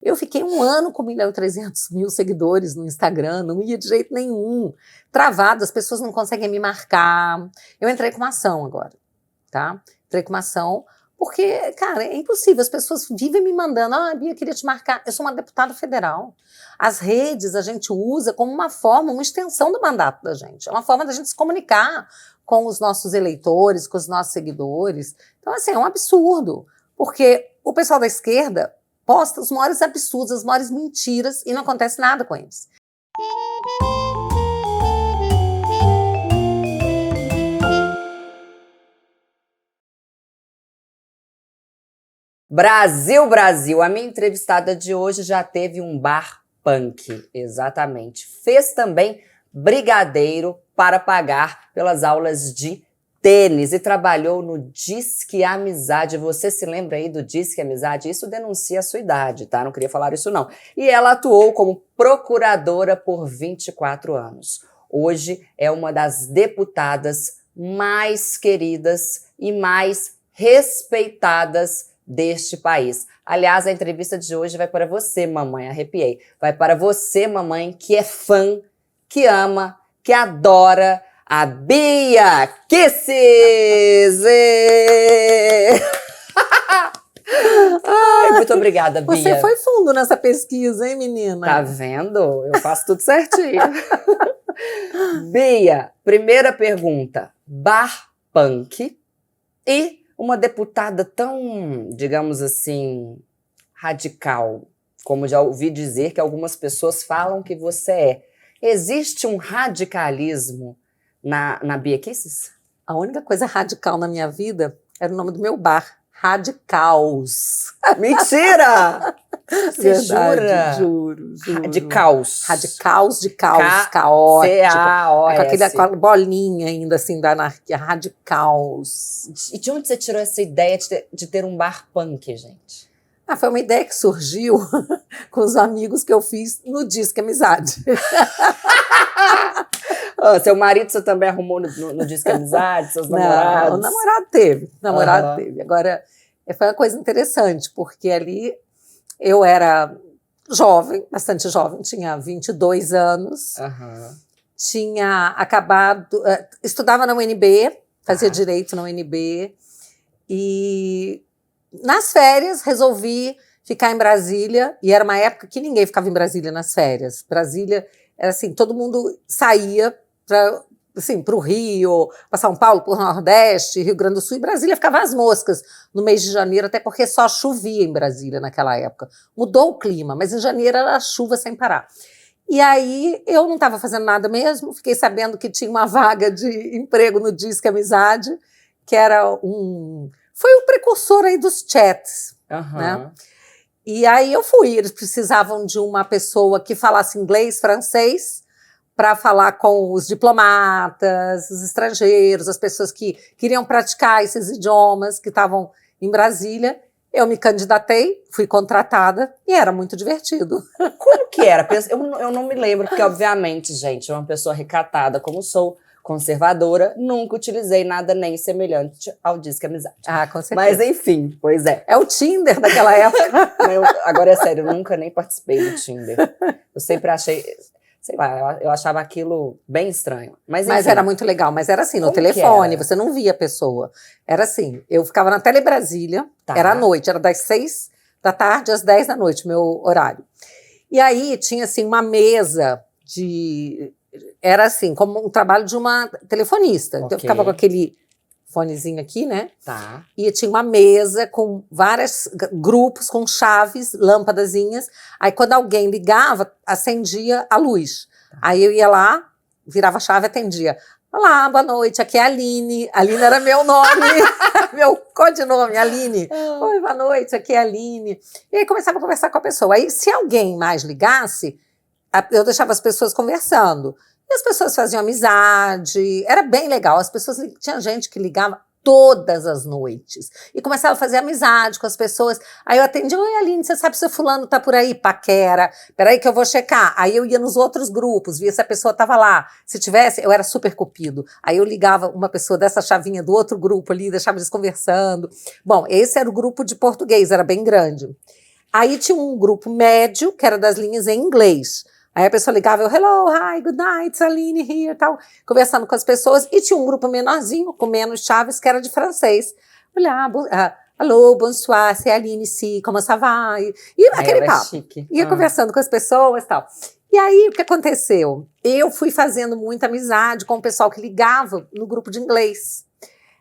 Eu fiquei 1 ano com 1.300.000 seguidores no Instagram, não ia de jeito nenhum. Travado, as pessoas não conseguem me marcar. Eu entrei com uma ação agora, tá? Entrei com uma ação porque, cara, é impossível. As pessoas vivem me mandando, Bia, queria te marcar. Eu sou uma deputada federal. As redes a gente usa como uma forma, uma extensão do mandato da gente. É uma forma da gente se comunicar com os nossos eleitores, com os nossos seguidores. Então, assim, é um absurdo. Porque o pessoal da esquerda posta os maiores absurdos, as maiores mentiras e não acontece nada com eles. Brasil, Brasil, a minha entrevistada de hoje já teve um bar punk, exatamente. Fez também brigadeiro para pagar pelas aulas de tênis e trabalhou no Disque Amizade. Você se lembra aí do Disque Amizade? Isso denuncia a sua idade, tá? Não queria falar isso não. E ela atuou como procuradora por 24 anos. Hoje é uma das deputadas mais queridas e mais respeitadas deste país. Aliás, a entrevista de hoje vai para você, mamãe, arrepiei. Vai para você, mamãe, que é fã, que ama, que adora a Bia Kicis! Ai, muito obrigada, Bia. Você foi fundo nessa pesquisa, hein, menina? Tá vendo? Eu faço tudo certinho. Bia, primeira pergunta. Bar punk e uma deputada tão, digamos assim, radical, como já ouvi dizer que algumas pessoas falam que você é. Existe um radicalismo na Bia Kicis? A única coisa radical na minha vida era o nome do meu bar, Radicaus. Mentira! Você jura? Juro. Radicaus. Radicaus de caos, caótico. C-A-O-S. Com aquela bolinha ainda assim da anarquia, Radicaus. E de onde você tirou essa ideia de ter um bar punk, gente? Foi uma ideia que surgiu com os amigos que eu fiz no Disque Amizade. Seu marido você também arrumou no Disque Amizade, seus namorados? Não, o namorado teve. Teve. Agora, foi uma coisa interessante, porque ali eu era jovem, bastante jovem, tinha 22 anos, tinha acabado, estudava na UNB, fazia direito na UNB, e nas férias resolvi ficar em Brasília, e era uma época que ninguém ficava em Brasília nas férias. Brasília era assim, todo mundo saía para o Rio, para São Paulo, para o Nordeste, Rio Grande do Sul, e Brasília ficava às moscas no mês de janeiro, até porque só chovia em Brasília naquela época. Mudou o clima, mas em janeiro era chuva sem parar. E aí eu não estava fazendo nada mesmo, fiquei sabendo que tinha uma vaga de emprego no Disque Amizade, que era foi o precursor aí dos chats, né? E aí eu fui, eles precisavam de uma pessoa que falasse inglês, francês, para falar com os diplomatas, os estrangeiros, as pessoas que queriam praticar esses idiomas, que estavam em Brasília. Eu me candidatei, fui contratada e era muito divertido. Como que era? Eu não me lembro, porque obviamente, gente, eu uma pessoa recatada como sou, conservadora, nunca utilizei nada nem semelhante ao Disque Amizade. Com certeza. Mas enfim, pois é. É o Tinder daquela época. Agora é sério, eu nunca nem participei do Tinder. Eu sempre achei, sei lá, eu achava aquilo bem estranho. Mas era muito legal, mas era assim, no telefone, você não via a pessoa. Era assim, eu ficava na Tele Brasília, era à noite, era das 6 da tarde às 10 da noite, meu horário. E aí tinha assim uma mesa era assim, como um trabalho de uma telefonista. Então eu ficava com aquele fonezinho aqui, né? E tinha uma mesa com vários grupos, com chaves, lâmpadazinhas. Aí quando alguém ligava, acendia a luz. Aí eu ia lá, virava a chave e atendia. Olá, boa noite, aqui é a Aline. Aline era meu nome, meu codinome, Aline. Oi, boa noite, aqui é a Aline. E aí começava a conversar com a pessoa. Aí se alguém mais ligasse, eu deixava as pessoas conversando. E as pessoas faziam amizade, era bem legal. Tinha gente que ligava todas as noites e começava a fazer amizade com as pessoas. Aí eu atendia, oi Aline, você sabe se o fulano tá por aí? Paquera, peraí que eu vou checar. Aí eu ia nos outros grupos, via se a pessoa tava lá. Se tivesse, eu era super cupido. Aí eu ligava uma pessoa dessa chavinha do outro grupo ali, deixava eles conversando. Bom, esse era o grupo de português, era bem grande. Aí tinha um grupo médio, que era das linhas em inglês. Aí a pessoa ligava, eu, hello, hi, good night, Aline here, tal, conversando com as pessoas. E tinha um grupo menorzinho, com menos chaves, que era de francês. Olha, alô, bonsoir, c'est Aline ici, como ça va? E aquele papo. Chique. Ia conversando com as pessoas e tal. E aí, o que aconteceu? Eu fui fazendo muita amizade com o pessoal que ligava no grupo de inglês.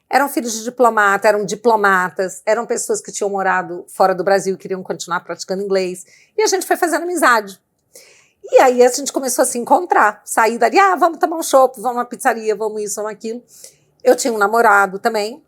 Eram filhos de diplomata, eram diplomatas, eram pessoas que tinham morado fora do Brasil e queriam continuar praticando inglês. E a gente foi fazendo amizade. E aí a gente começou a se encontrar, sair dali, vamos tomar um chopp, vamos numa pizzaria, vamos isso, vamos aquilo. Eu tinha um namorado também,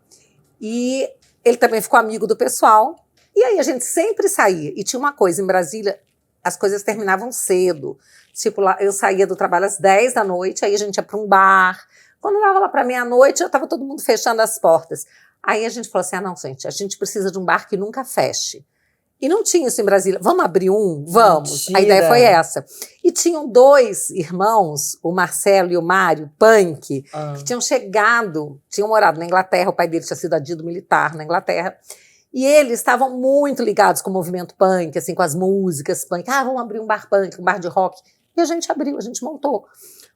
e ele também ficou amigo do pessoal. E aí a gente sempre saía. E tinha uma coisa, em Brasília, as coisas terminavam cedo. Tipo, lá, eu saía do trabalho às 10 da noite, aí a gente ia para um bar. Quando dava lá para meia-noite, já estava todo mundo fechando as portas. Aí a gente falou assim, não, gente, a gente precisa de um bar que nunca feche. E não tinha isso em Brasília. Vamos abrir um? Vamos. Mentira. A ideia foi essa. E tinham 2 irmãos, o Marcelo e o Mário, punk, que tinham chegado, tinham morado na Inglaterra, o pai dele tinha sido adido militar na Inglaterra, e eles estavam muito ligados com o movimento punk, assim, com as músicas punk. Vamos abrir um bar punk, um bar de rock. E a gente abriu, a gente montou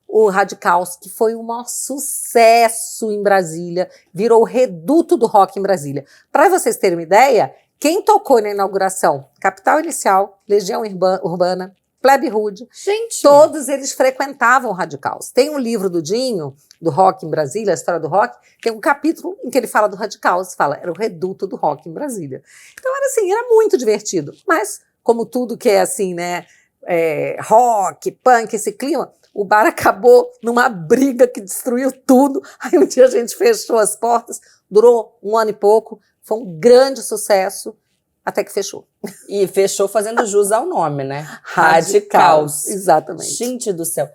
o Radicals, que foi um maior sucesso em Brasília, virou o reduto do rock em Brasília. Para vocês terem uma ideia, quem tocou na inauguração? Capital Inicial, Legião Urbana, Plebe Rude. Gente! Todos eles frequentavam Radicals. Tem um livro do Dinho, do rock em Brasília, a história do rock, tem um capítulo em que ele fala do Radicals, fala, era o reduto do rock em Brasília. Então era assim, era muito divertido. Mas, como tudo que é assim, né, rock, punk, esse clima, o bar acabou numa briga que destruiu tudo. Aí um dia a gente fechou as portas, durou 1 ano e pouco, foi um grande sucesso, até que fechou. E fechou fazendo jus ao nome, né? Radicals. Exatamente. Gente do céu.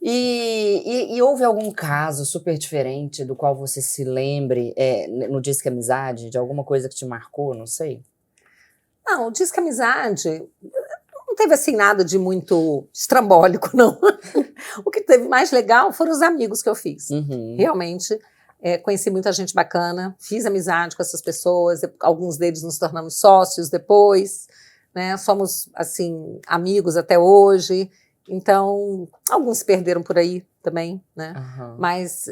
E houve algum caso super diferente do qual você se lembre no Disque Amizade, de alguma coisa que te marcou, não sei? Não, o Disque Amizade não teve assim nada de muito estrambólico, não. O que teve mais legal foram os amigos que eu fiz. Uhum. Realmente, conheci muita gente bacana, fiz amizade com essas pessoas, alguns deles nos tornamos sócios depois, né? Somos, assim, amigos até hoje. Então, alguns se perderam por aí também, né? Uhum. Mas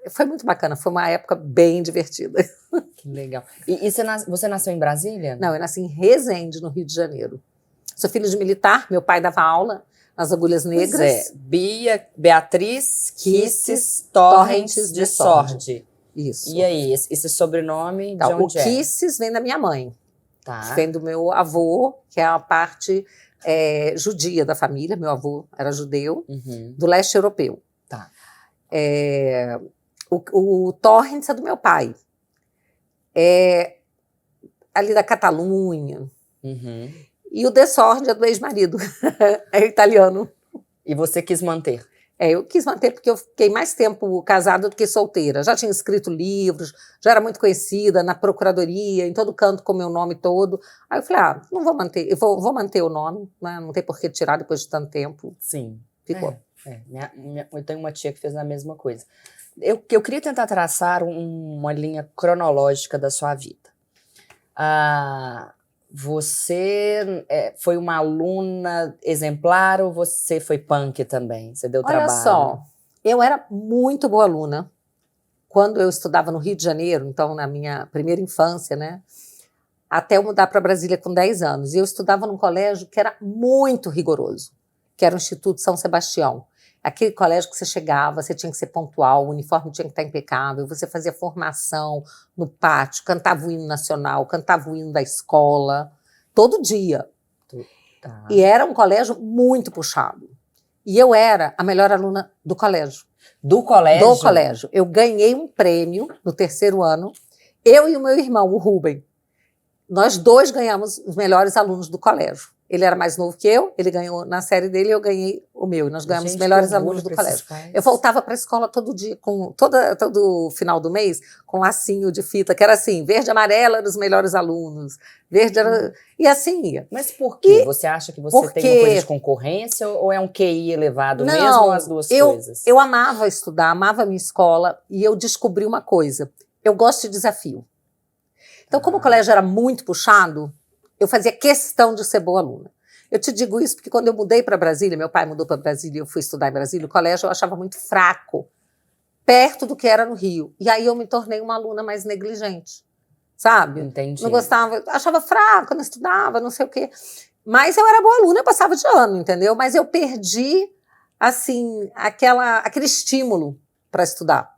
foi muito bacana, foi uma época bem divertida. Que legal. E você nasceu em Brasília? Não, eu nasci em Resende, no Rio de Janeiro. Sou filha de militar, meu pai dava aula nas Agulhas Negras. Beatriz Kisses Torrentes de Sorge. Isso. E aí, esse sobrenome, então, de onde o Kisses vem da minha mãe. Tá. Vem do meu avô, que é a parte judia da família. Meu avô era judeu, do leste europeu. Tá. O Torrentes é do meu pai. Ali da Catalunha. E o De Sorge é do ex-marido. É italiano. E você quis manter? Eu quis manter porque eu fiquei mais tempo casada do que solteira. Já tinha escrito livros, já era muito conhecida na procuradoria, em todo canto com o meu nome todo. Aí eu falei, não vou manter, eu vou manter o nome, né? Não tem por que tirar depois de tanto tempo. Sim. Ficou. Eu tenho uma tia que fez a mesma coisa. Eu queria tentar traçar uma linha cronológica da sua vida. Você foi uma aluna exemplar ou você foi punk também? Você deu trabalho? Olha só, eu era muito boa aluna. Quando eu estudava no Rio de Janeiro, então na minha primeira infância, né? Até eu mudar para Brasília com 10 anos. E eu estudava num colégio que era muito rigoroso, que era o Instituto São Sebastião. Aquele colégio que você chegava, você tinha que ser pontual, o uniforme tinha que estar impecável, você fazia formação no pátio, cantava o hino nacional, cantava o hino da escola, todo dia. Tá. E era um colégio muito puxado. E eu era a melhor aluna do colégio. Do colégio? Do colégio. Eu ganhei um prêmio no 3º ano, eu e o meu irmão, o Rubem. Nós 2 ganhamos os melhores alunos do colégio. Ele era mais novo que eu, ele ganhou na série dele e eu ganhei o meu. E nós ganhamos os melhores alunos do colégio. Eu voltava para a escola todo dia, todo final do mês, com lacinho de fita, que era assim, verde e amarela dos melhores alunos, verde era... E assim ia. Mas por quê? Você acha que você tem uma coisa de concorrência ou é um QI elevado mesmo ou as duas coisas? Eu amava estudar, amava a minha escola e eu descobri uma coisa. Eu gosto de desafio. Então, como o colégio era muito puxado, eu fazia questão de ser boa aluna. Eu te digo isso porque quando eu mudei para Brasília, meu pai mudou para Brasília e eu fui estudar em Brasília, o colégio eu achava muito fraco, perto do que era no Rio. E aí eu me tornei uma aluna mais negligente, sabe? Entendi. Não gostava, achava fraco, não estudava, não sei o quê. Mas eu era boa aluna, eu passava de ano, entendeu? Mas eu perdi, assim, aquele estímulo para estudar.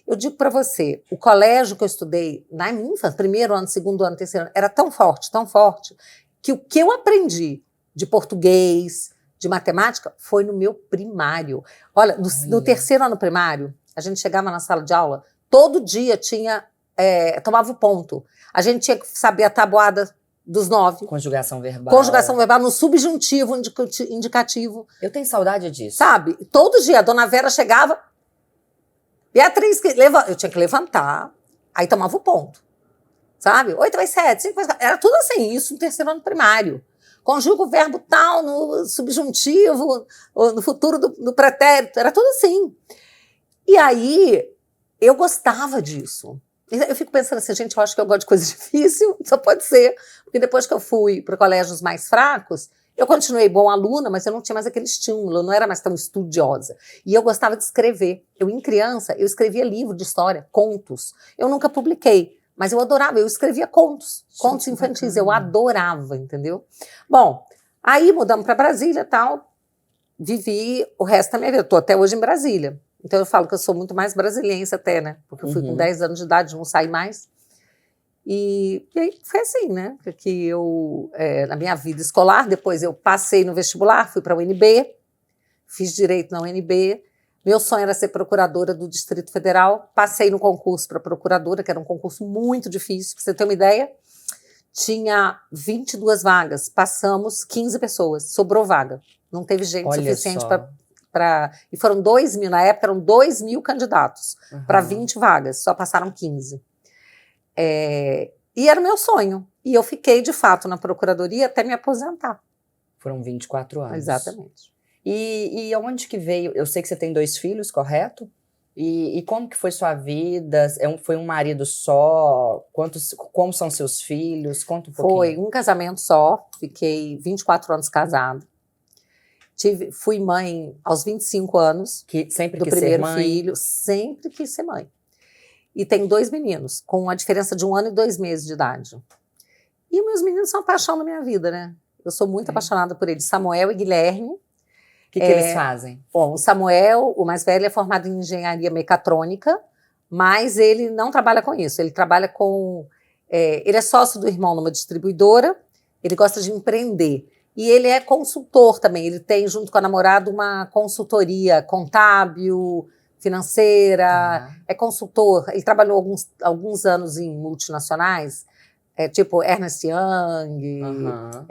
Eu digo para você, o colégio que eu estudei na minha infância, primeiro ano, segundo ano, terceiro ano, era tão forte, que o que eu aprendi de português, de matemática, foi no meu primário. Olha, no terceiro ano primário, a gente chegava na sala de aula, todo dia tomava o ponto. A gente tinha que saber a tabuada dos 9. Conjugação verbal. Conjugação verbal no subjuntivo, indicativo. Eu tenho saudade disso. Sabe? Todo dia a dona Vera chegava, Beatriz, eu tinha que levantar, aí tomava o ponto. Sabe? 8 vezes 7, 5 vezes 4. Era tudo assim, isso no terceiro ano primário. Conjuga o verbo tal no subjuntivo, no futuro do pretérito, era tudo assim. E aí, eu gostava disso. Eu fico pensando assim, gente, eu acho que eu gosto de coisa difícil, só pode ser. Porque depois que eu fui para colégios mais fracos, eu continuei boa aluna, mas eu não tinha mais aquele estímulo, eu não era mais tão estudiosa. E eu gostava de escrever. Em criança, eu escrevia livro de história, contos. Eu nunca publiquei, mas eu adorava, eu escrevia contos infantis, eu adorava, entendeu? Bom, aí mudamos para Brasília e tal, vivi o resto da minha vida, estou até hoje em Brasília. Então eu falo que eu sou muito mais brasiliense até, né? Porque eu fui com 10 anos de idade, não saí mais. E aí foi assim, né? Que eu, na minha vida escolar, depois eu passei no vestibular, fui para a UNB, fiz direito na UNB. Meu sonho era ser procuradora do Distrito Federal. Passei no concurso para procuradora, que era um concurso muito difícil. Para você ter uma ideia, tinha 22 vagas, passamos 15 pessoas, sobrou vaga. Não teve gente suficiente para... E foram 2.000, na época eram 2.000 candidatos para 20 vagas, só passaram 15. E era o meu sonho. E eu fiquei, de fato, na procuradoria até me aposentar. Foram 24 anos. Exatamente. E onde que veio? Eu sei que você tem 2 filhos, correto? E como que foi sua vida? Foi um marido só? Como são seus filhos? Conta um pouquinho. Foi um casamento só. Fiquei 24 anos casada. Fui mãe aos 25 anos. Sempre do quis primeiro ser mãe. filho. Sempre quis ser mãe. E tenho 2 meninos, com a diferença de 1 ano e 2 meses de idade. E meus meninos são a paixão da minha vida, né? Eu sou muito apaixonada por eles. Samuel e Guilherme. O que eles fazem? Bom, o Samuel, o mais velho, é formado em engenharia mecatrônica, mas ele não trabalha com isso. Ele trabalha com... ele é sócio do irmão numa distribuidora, ele gosta de empreender. E ele é consultor também. Ele tem, junto com a namorada, uma consultoria contábil, financeira, é consultor. Ele trabalhou alguns anos em multinacionais, tipo Ernst Young,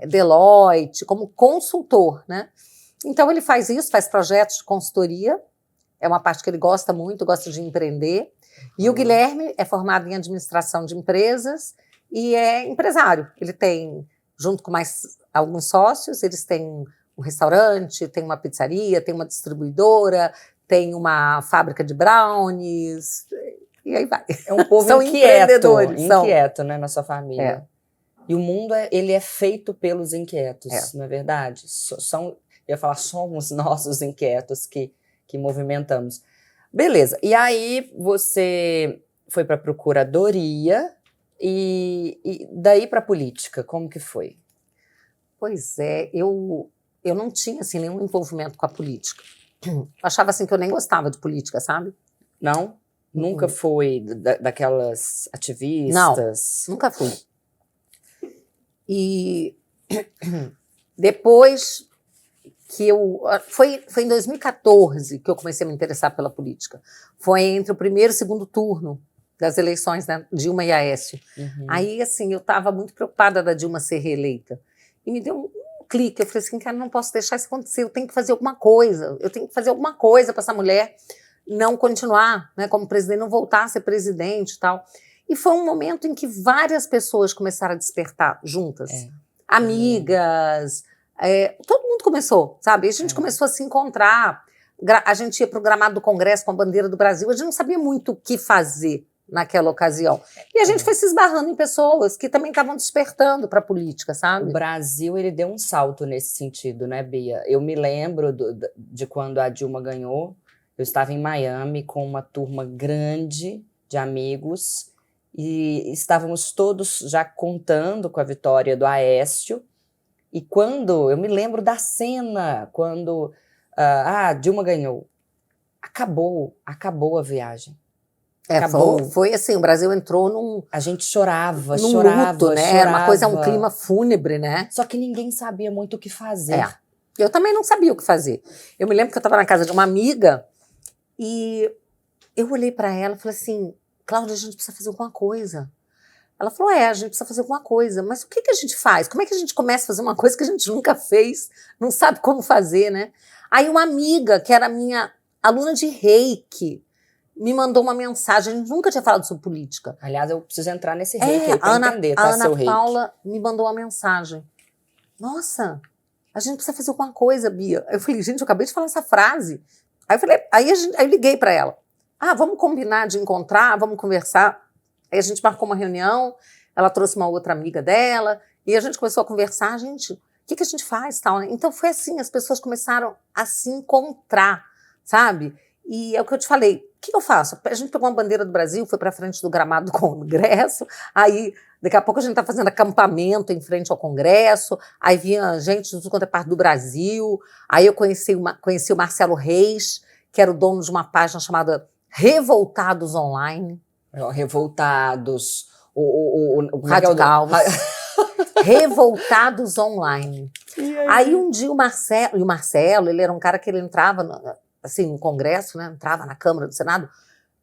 Deloitte, como consultor, né? Então ele faz isso, faz projetos de consultoria, é uma parte que ele gosta muito, gosta de empreender. E o Guilherme é formado em administração de empresas e é empresário. Ele tem, junto com mais alguns sócios, eles têm um restaurante, tem uma pizzaria, tem uma distribuidora, tem uma fábrica de brownies, e aí vai. É um povo são inquieto, né, na sua família. E o mundo, ele é feito pelos inquietos, não é verdade? Eu ia falar, somos nossos inquietos que movimentamos. Beleza, e aí você foi para a procuradoria e daí para a política, como que foi? Pois é, eu não tinha assim, nenhum envolvimento com a política. Eu achava assim que eu nem gostava de política, sabe? Não? Nunca foi daquelas ativistas? Não, nunca fui. E depois que foi em 2014 que eu comecei a me interessar pela política. Foi entre o primeiro e o segundo turno das eleições, né, Dilma e Aécio. Aí, assim, eu estava muito preocupada da Dilma ser reeleita. E me deu um clique. Eu falei assim, cara, não posso deixar isso acontecer. Eu tenho que fazer alguma coisa. Eu tenho que fazer alguma coisa para essa mulher não continuar, né, como presidente, não voltar a ser presidente e tal. E foi um momento em que várias pessoas começaram a despertar juntas. Amigas, todo mundo começou, sabe? A gente começou a se encontrar. A gente ia para o gramado do Congresso com a bandeira do Brasil. A gente não sabia muito o que fazer naquela ocasião. E a gente foi se esbarrando em pessoas que também estavam despertando para a política, sabe? O Brasil, ele deu um salto nesse sentido, né, Bia? Eu me lembro de quando a Dilma ganhou, eu estava em Miami com uma turma grande de amigos e estávamos todos já contando com a vitória do Aécio. E quando, eu me lembro da cena, quando a Dilma ganhou, acabou a viagem. Foi assim, o Brasil entrou num... A gente chorava, num chorava, luto, né? chorava. Uma coisa, um clima fúnebre, né? Só que ninguém sabia muito o que fazer. Eu também não sabia o que fazer. Eu me lembro que eu estava na casa de uma amiga e eu olhei para ela e falei assim, Cláudia, a gente precisa fazer alguma coisa. Ela falou, a gente precisa fazer alguma coisa. Mas o que a gente faz? Como é que a gente começa a fazer uma coisa que a gente nunca fez, não sabe como fazer, né? Aí uma amiga, que era minha aluna de reiki, me mandou uma mensagem, a gente nunca tinha falado sobre política. Aliás, eu preciso entrar nesse reiki aí pra entender, tá, a Ana seu reiki. Paula me mandou uma mensagem. Nossa, a gente precisa fazer alguma coisa, Bia. Eu falei, gente, eu acabei de falar essa frase. Aí eu falei, aí eu liguei para ela. Vamos combinar de encontrar, vamos conversar. Aí a gente marcou uma reunião, ela trouxe uma outra amiga dela, e a gente começou a conversar, gente, o que a gente faz, tal, né? Então foi assim, as pessoas começaram a se encontrar, sabe? E é o que eu te falei, o que eu faço? A gente pegou uma bandeira do Brasil, foi para frente do gramado do Congresso, aí daqui a pouco a gente está fazendo acampamento em frente ao Congresso, aí vinha gente de tudo quanto é parte do Brasil, aí eu conheci o Marcelo Reis, que era o dono de uma página chamada Revoltados Online. Revoltados, Radicals. Revoltados Online. Aí um dia o Marcelo, ele era um cara que ele entrava assim, no Congresso, né? Entrava na Câmara do Senado,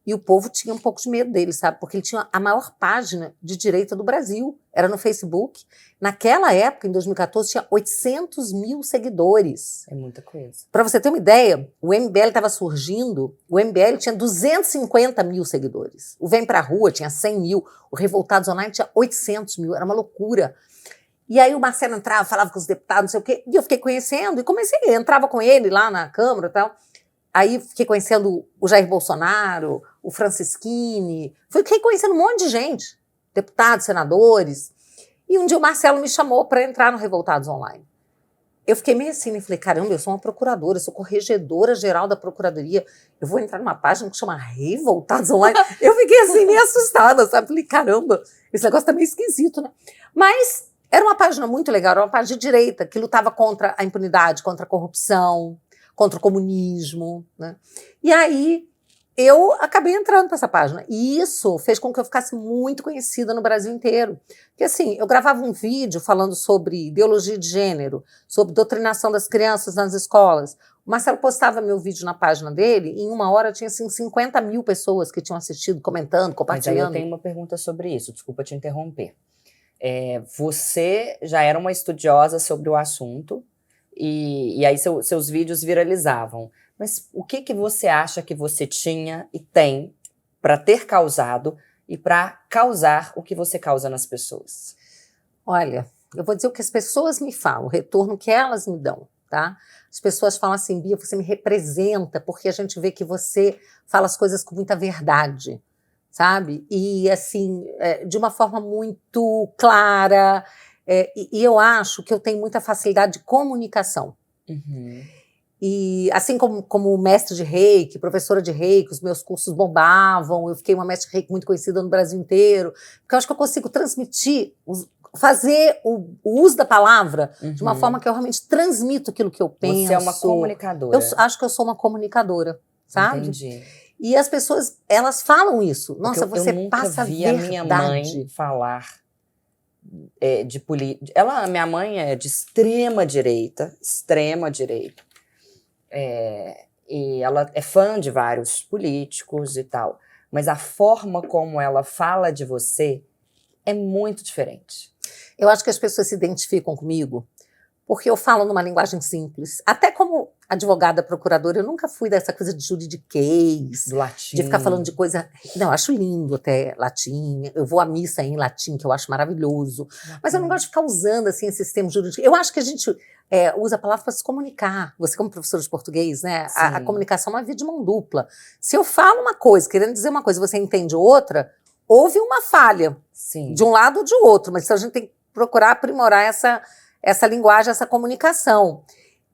e o povo tinha um pouco de medo dele, sabe? Porque ele tinha a maior página de direita do Brasil, era no Facebook. Naquela época, em 2014, tinha 800 mil seguidores. É muita coisa. Para você ter uma ideia, o MBL estava surgindo, o MBL tinha 250 mil seguidores. O Vem Pra Rua tinha 100 mil, o Revoltados Online tinha 800 mil, era uma loucura. E aí o Marcelo entrava, falava com os deputados, não sei o quê, e eu fiquei conhecendo, e entrava com ele lá na Câmara e tal. Aí fiquei conhecendo o Jair Bolsonaro, o Francisquini, fiquei conhecendo um monte de gente, deputados, senadores. E um dia o Marcelo me chamou para entrar no Revoltados Online. Eu fiquei meio assim, falei, caramba, eu sou uma procuradora, eu sou corregedora geral da Procuradoria, eu vou entrar numa página que chama Revoltados Online. Eu fiquei assim, meio assustada, sabe? Falei, caramba, esse negócio tá meio esquisito, né? Mas era uma página muito legal, era uma página de direita, que lutava contra a impunidade, contra a corrupção, contra o comunismo, né? E aí eu acabei entrando para essa página. E isso fez com que eu ficasse muito conhecida no Brasil inteiro. Porque assim, eu gravava um vídeo falando sobre ideologia de gênero, sobre doutrinação das crianças nas escolas. O Marcelo postava meu vídeo na página dele, e em uma hora tinha assim, 50 mil pessoas que tinham assistido, comentando, compartilhando. Mas aí eu tenho uma pergunta sobre isso, desculpa te interromper. Você já era uma estudiosa sobre o assunto, e aí seus vídeos viralizavam. Mas o que você acha que você tinha e tem para ter causado e para causar o que você causa nas pessoas? Olha, eu vou dizer o que as pessoas me falam, o retorno que elas me dão, tá? As pessoas falam assim, Bia, você me representa, porque a gente vê que você fala as coisas com muita verdade, sabe? E assim, de uma forma muito clara, e eu acho que eu tenho muita facilidade de comunicação. Uhum. E assim como mestre de reiki, professora de reiki, os meus cursos bombavam, eu fiquei uma mestre de reiki muito conhecida no Brasil inteiro, porque eu acho que eu consigo transmitir, fazer o uso da palavra de uma forma que eu realmente transmito aquilo que eu penso. Você é uma comunicadora. Eu acho que eu sou uma comunicadora, sabe? Entendi. E as pessoas, elas falam isso. Nossa, porque você eu nunca passa vi verdade. A minha mãe falar de política. Minha mãe é de extrema direita. E ela é fã de vários políticos e tal. Mas a forma como ela fala de você é muito diferente. Eu acho que as pessoas se identificam comigo porque eu falo numa linguagem simples. Até como advogada, procuradora, eu nunca fui dessa coisa de juridiquês, Do latim. de ficar falando de coisa... Não, eu acho lindo até latim. Eu vou à missa em latim, que eu acho maravilhoso. Mas eu não gosto de ficar usando assim, esses termos jurídicos. Eu acho que a gente usa a palavra para se comunicar. Você, como professora de português, né? A comunicação é uma via de mão dupla. Se eu falo uma coisa, querendo dizer uma coisa, você entende outra, houve uma falha. Sim. De um lado ou de outro. Mas então a gente tem que procurar aprimorar essa linguagem, essa comunicação.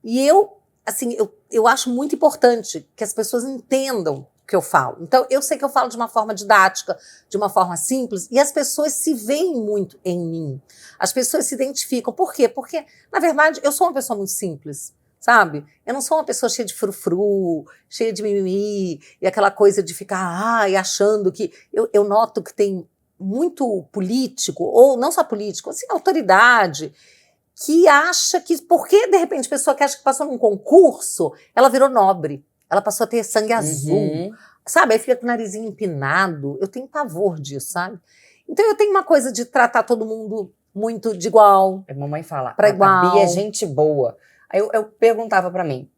E eu acho muito importante que as pessoas entendam o que eu falo. Então, eu sei que eu falo de uma forma didática, de uma forma simples, e as pessoas se veem muito em mim. As pessoas se identificam. Por quê? Porque, na verdade, eu sou uma pessoa muito simples, sabe? Eu não sou uma pessoa cheia de frufru, cheia de mimimi, e aquela coisa de ficar achando que... Eu noto que tem muito político, ou não só político, assim, autoridade, que acha que, porque de repente a pessoa que acha que passou num concurso, ela virou nobre, ela passou a ter sangue azul, sabe? Aí fica com o narizinho empinado. Eu tenho pavor disso, sabe? Então eu tenho uma coisa de tratar todo mundo muito de igual. A mamãe fala, pra igual. A Bia é gente boa. Aí eu perguntava pra mim,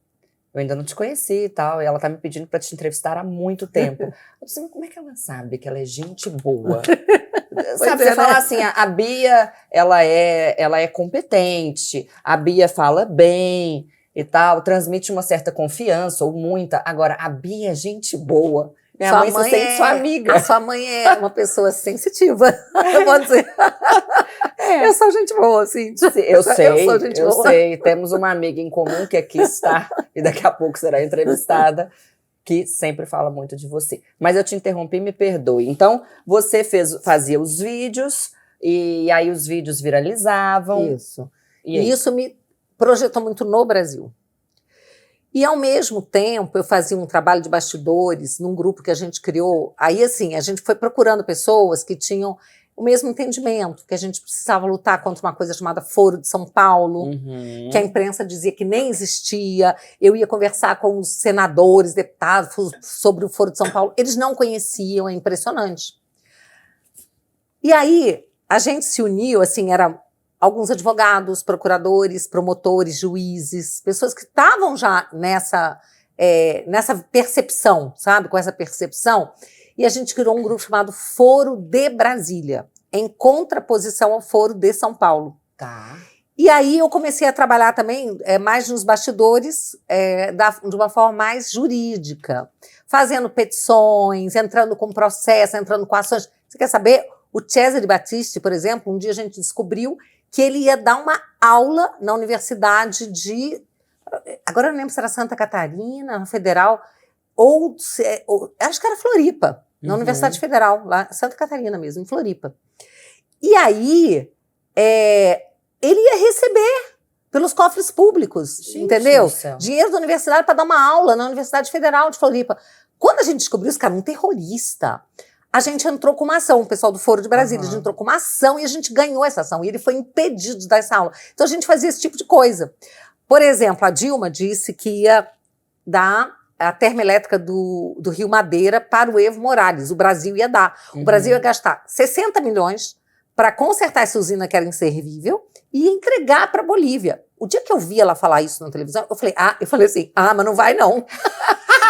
eu ainda não te conheci e tal, e ela tá me pedindo pra te entrevistar há muito tempo. Eu disse, como é que ela sabe que ela é gente boa? Sabe, você fala assim, a Bia, ela é competente, a Bia fala bem e tal, transmite uma certa confiança, ou muita. Agora, a Bia é gente boa. Minha mãe se sente sua amiga. A sua mãe é uma pessoa sensitiva, eu vou dizer. Eu sou gente boa, sim. Eu sei. Temos uma amiga em comum que aqui está, e daqui a pouco será entrevistada, que sempre fala muito de você. Mas eu te interrompi, me perdoe. Então, você fazia os vídeos, e aí os vídeos viralizavam. Isso. E isso me projetou muito no Brasil. E, ao mesmo tempo, eu fazia um trabalho de bastidores num grupo que a gente criou. Aí, assim, a gente foi procurando pessoas que tinham o mesmo entendimento, que a gente precisava lutar contra uma coisa chamada Foro de São Paulo, que a imprensa dizia que nem existia. Eu ia conversar com os senadores, deputados sobre o Foro de São Paulo. Eles não conheciam, é impressionante. E aí, a gente se uniu, assim, eram alguns advogados, procuradores, promotores, juízes, pessoas que estavam já nessa percepção, sabe? Com essa percepção. E a gente criou um grupo chamado Foro de Brasília, em contraposição ao Foro de São Paulo. Tá. E aí eu comecei a trabalhar também mais nos bastidores, de uma forma mais jurídica, fazendo petições, entrando com processo, entrando com ações. Você quer saber? O Cesare Battisti, por exemplo, um dia a gente descobriu que ele ia dar uma aula na universidade de... Agora eu não lembro se era Santa Catarina, Federal, ou acho que era Floripa, na Universidade Federal, lá Santa Catarina mesmo, em Floripa. E aí, ele ia receber pelos cofres públicos, gente, entendeu? Dinheiro da universidade para dar uma aula na Universidade Federal de Floripa. Quando a gente descobriu isso, cara, um terrorista, a gente entrou com uma ação, o pessoal do Foro de Brasília, a gente entrou com uma ação e a gente ganhou essa ação. E ele foi impedido de dar essa aula. Então a gente fazia esse tipo de coisa. Por exemplo, a Dilma disse que ia dar a termoelétrica do Rio Madeira para o Evo Morales. O Brasil ia dar. O Brasil ia gastar 60 milhões para consertar essa usina que era inservível e entregar para a Bolívia. O dia que eu vi ela falar isso na televisão, eu falei assim, mas não vai não.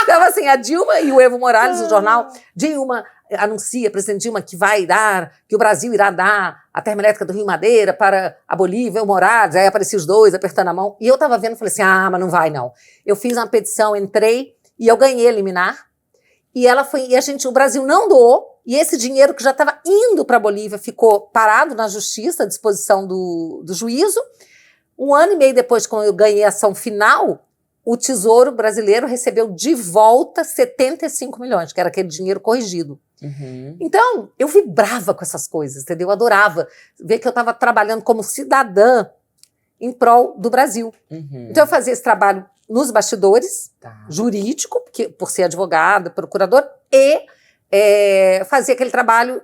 Então assim, a Dilma e o Evo Morales, o jornal, Dilma anuncia, presidente Dilma, que o Brasil irá dar a termoelétrica do Rio Madeira para a Bolívia, o Morales, aí apareciam os dois apertando a mão, e eu estava vendo e falei assim, mas não vai não. Eu fiz uma petição, entrei, e eu ganhei a liminar, e o Brasil não doou, e esse dinheiro que já estava indo para a Bolívia ficou parado na justiça, à disposição do juízo. Um ano e meio depois, quando eu ganhei a ação final, o Tesouro Brasileiro recebeu de volta 75 milhões, que era aquele dinheiro corrigido. Então, eu vibrava com essas coisas, entendeu? Eu adorava ver que eu estava trabalhando como cidadã em prol do Brasil. Então, eu fazia esse trabalho nos bastidores, jurídico, porque, por ser advogada, procurador, e fazia aquele trabalho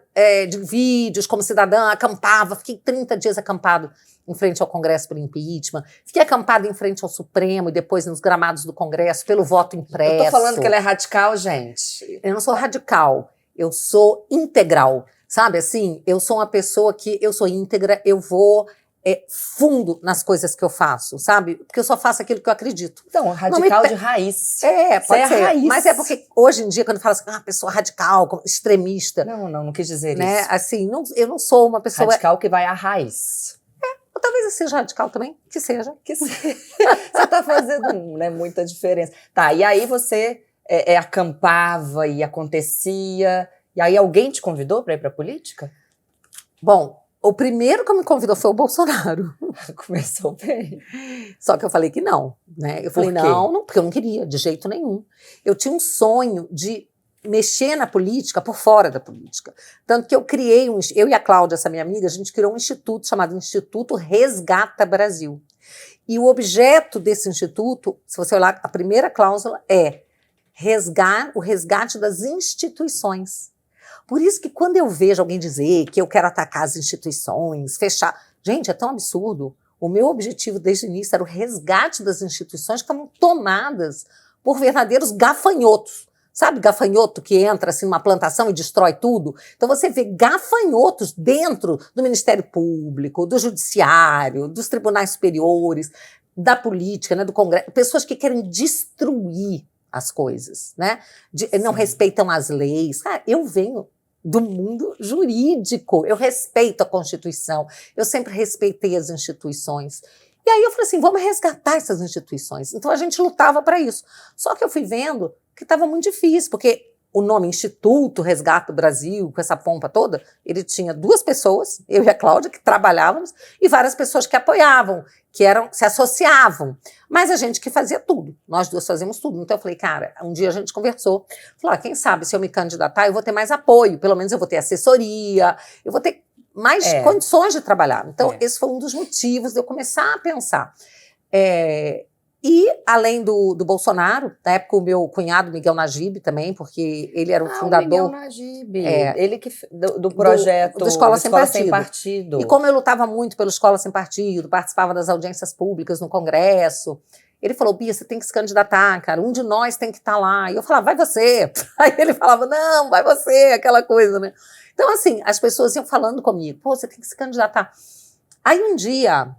de vídeos como cidadã, acampava, fiquei 30 dias acampado em frente ao Congresso pelo impeachment, fiquei acampado em frente ao Supremo e depois nos gramados do Congresso pelo voto impresso. Eu tô falando que ela é radical, gente. Eu não sou radical, eu sou integral, sabe assim? Eu sou uma pessoa que eu sou íntegra, eu vou fundo nas coisas que eu faço, sabe? Porque eu só faço aquilo que eu acredito. Então, radical de raiz. Pode ser. Raiz. Mas é porque hoje em dia, quando fala assim, pessoa radical, extremista. Não quis dizer né? isso. Assim, eu não sou uma pessoa... Radical que vai à raiz. Ou talvez eu seja radical também, que seja. Você tá fazendo muita diferença. Tá, e aí você acampava e acontecia, e aí alguém te convidou para ir para política? Bom, o primeiro que me convidou foi o Bolsonaro. Começou bem. Só que eu falei que não, né? Eu falei, não, porque eu não queria, de jeito nenhum. Eu tinha um sonho de mexer na política por fora da política. Tanto que eu criei, eu e a Cláudia, essa minha amiga, a gente criou um instituto chamado Instituto Resgata Brasil. E o objeto desse instituto, se você olhar, a primeira cláusula é o resgate das instituições. Por isso que quando eu vejo alguém dizer que eu quero atacar as instituições, fechar... Gente, é tão absurdo. O meu objetivo desde o início era o resgate das instituições que estavam tomadas por verdadeiros gafanhotos. Sabe gafanhoto que entra assim numa plantação e destrói tudo? Então você vê gafanhotos dentro do Ministério Público, do Judiciário, dos tribunais superiores, da política, né, do Congresso, pessoas que querem destruir as coisas, né? Não respeitam as leis. Cara, eu venho do mundo jurídico, eu respeito a Constituição, eu sempre respeitei as instituições. E aí eu falei assim, vamos resgatar essas instituições. Então a gente lutava para isso. Só que eu fui vendo que estava muito difícil, porque o nome Instituto Resgata Brasil, com essa pompa toda, ele tinha 2 pessoas, eu e a Cláudia, que trabalhávamos, e várias pessoas que apoiavam, que se associavam. Mas a gente que fazia tudo, nós 2 fazíamos tudo. Então eu falei, cara, um dia a gente conversou, falou, quem sabe se eu me candidatar eu vou ter mais apoio, pelo menos eu vou ter assessoria, eu vou ter mais condições de trabalhar. Então esse foi um dos motivos de eu começar a pensar. E, além do Bolsonaro, na época o meu cunhado, Miguel Najib, também, porque ele era o fundador... O Miguel Najib, ele que do projeto do Escola Sem Partido. E como eu lutava muito pelo Escola Sem Partido, participava das audiências públicas no Congresso, ele falou, Bia, você tem que se candidatar, cara, um de nós tem que estar lá. E eu falava, vai você. Aí ele falava, não, vai você, aquela coisa, né? Então, assim, as pessoas iam falando comigo, pô, você tem que se candidatar. Aí um dia,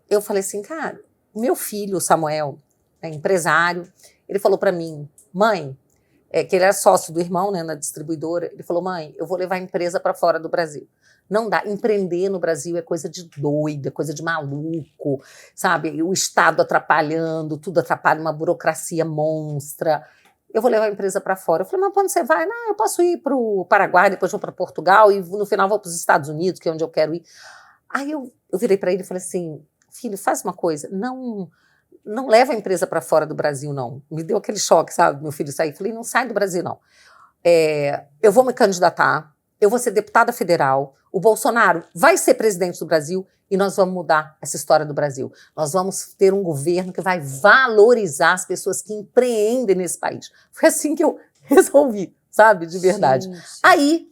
eu falei assim, cara, meu filho, Samuel, empresário, ele falou para mim, mãe, que ele era sócio do irmão, né, na distribuidora, ele falou, mãe, eu vou levar a empresa para fora do Brasil. Não dá, empreender no Brasil é coisa de doida, coisa de maluco, sabe? O Estado atrapalhando, tudo atrapalha, uma burocracia monstra. Eu vou levar a empresa para fora. Eu falei, mas quando você vai? Não, eu posso ir para o Paraguai, depois vou para Portugal e no final vou para os Estados Unidos, que é onde eu quero ir. Aí eu virei para ele e falei assim, filho, faz uma coisa, não leva a empresa para fora do Brasil, não. Me deu aquele choque, sabe, meu filho sair. Falei, não sai do Brasil, não. Eu vou me candidatar, eu vou ser deputada federal, o Bolsonaro vai ser presidente do Brasil e nós vamos mudar essa história do Brasil. Nós vamos ter um governo que vai valorizar as pessoas que empreendem nesse país. Foi assim que eu resolvi, sabe, de verdade. Gente. Aí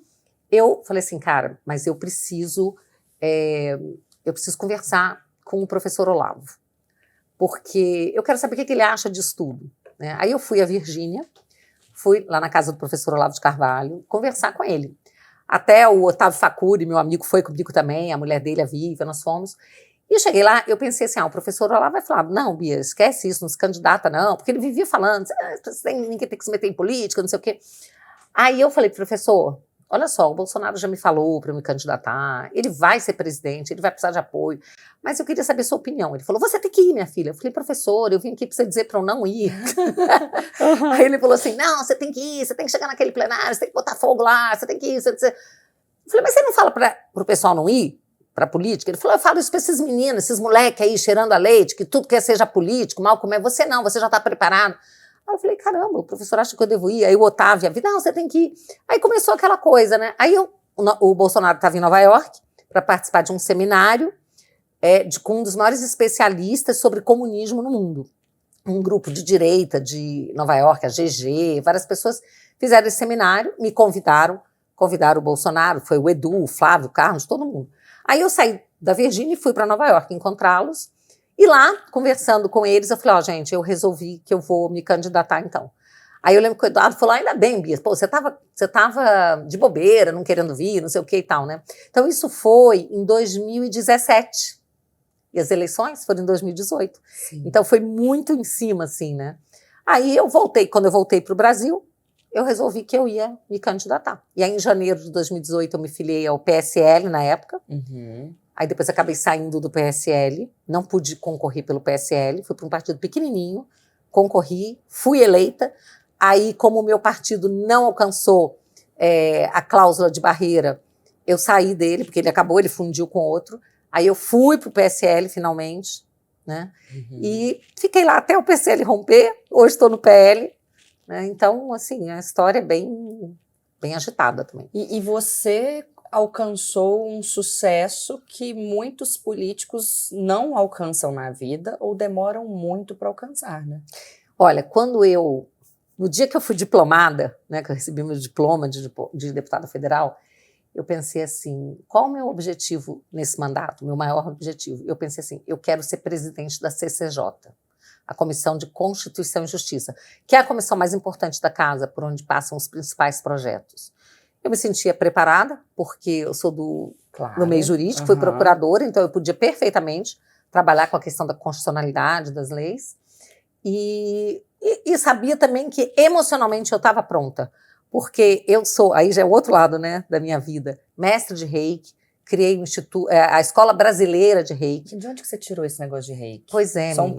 eu falei assim, cara, mas eu preciso conversar com o professor Olavo, porque eu quero saber o que ele acha disso tudo, né? Aí eu fui a Virgínia, fui lá na casa do professor Olavo de Carvalho conversar com ele. Até o Otávio Facuri, meu amigo, foi comigo também, a mulher dele, a Viva, nós fomos. E eu cheguei lá, eu pensei assim, o professor Olavo vai falar, não, Bia, esquece isso, não se candidata não, porque ele vivia falando, ninguém tem que se meter em política, não sei o quê. Aí eu falei, professor, olha só, o Bolsonaro já me falou para eu me candidatar, ele vai ser presidente, ele vai precisar de apoio, mas eu queria saber sua opinião. Ele falou, você tem que ir, minha filha. Eu falei, professor, eu vim aqui para você dizer para eu não ir. Uhum. Aí ele falou assim, não, você tem que ir, você tem que chegar naquele plenário, você tem que botar fogo lá, você tem que ir. Eu falei, mas você não fala para o pessoal não ir para política? Ele falou, eu falo isso para esses meninos, esses moleques aí cheirando a leite, que tudo quer seja político, mal como é. Você não, você já está preparado. Aí eu falei, caramba, o professor acha que eu devo ir. Aí o Otávio, não, você tem que ir. Aí começou aquela coisa, né? Aí o Bolsonaro estava em Nova York para participar de um seminário com um dos maiores especialistas sobre comunismo no mundo. Um grupo de direita de Nova York, a GG, várias pessoas fizeram esse seminário, me convidaram o Bolsonaro, foi o Edu, o Flávio, o Carlos, todo mundo. Aí eu saí da Virgínia e fui para Nova York encontrá-los. E lá, conversando com eles, eu falei, gente, eu resolvi que eu vou me candidatar então. Aí eu lembro que o Eduardo falou, ainda bem, Bia, pô, você tava de bobeira, não querendo vir, não sei o que e tal, né? Então isso foi em 2017. E as eleições foram em 2018. Sim. Então foi muito em cima, assim, né? Aí quando eu voltei para o Brasil, eu resolvi que eu ia me candidatar. E aí, em janeiro de 2018, eu me filiei ao PSL na época. Aí depois acabei saindo do PSL, não pude concorrer pelo PSL, fui para um partido pequenininho, concorri, fui eleita. Aí, como o meu partido não alcançou a cláusula de barreira, eu saí dele, porque ele fundiu com outro. Aí eu fui para o PSL finalmente, né? E fiquei lá até o PSL romper, hoje estou no PL. Né? Então, assim, a história é bem agitada também. E você alcançou um sucesso que muitos políticos não alcançam na vida ou demoram muito para alcançar, né? Olha, no dia que eu fui diplomada, né, que eu recebi meu diploma de deputada federal, eu pensei assim, qual o meu objetivo nesse mandato, meu maior objetivo? Eu pensei assim, eu quero ser presidente da CCJ, a Comissão de Constituição e Justiça, que é a comissão mais importante da casa, por onde passam os principais projetos. Eu me sentia preparada, porque eu sou do meio jurídico, fui procuradora, então eu podia perfeitamente trabalhar com a questão da constitucionalidade das leis, e sabia também que emocionalmente eu estava pronta, porque eu sou, aí já é o outro lado, né, da minha vida, mestre de Reiki, criei a Escola Brasileira de Reiki. De onde que você tirou esse negócio de Reiki? Pois é, só um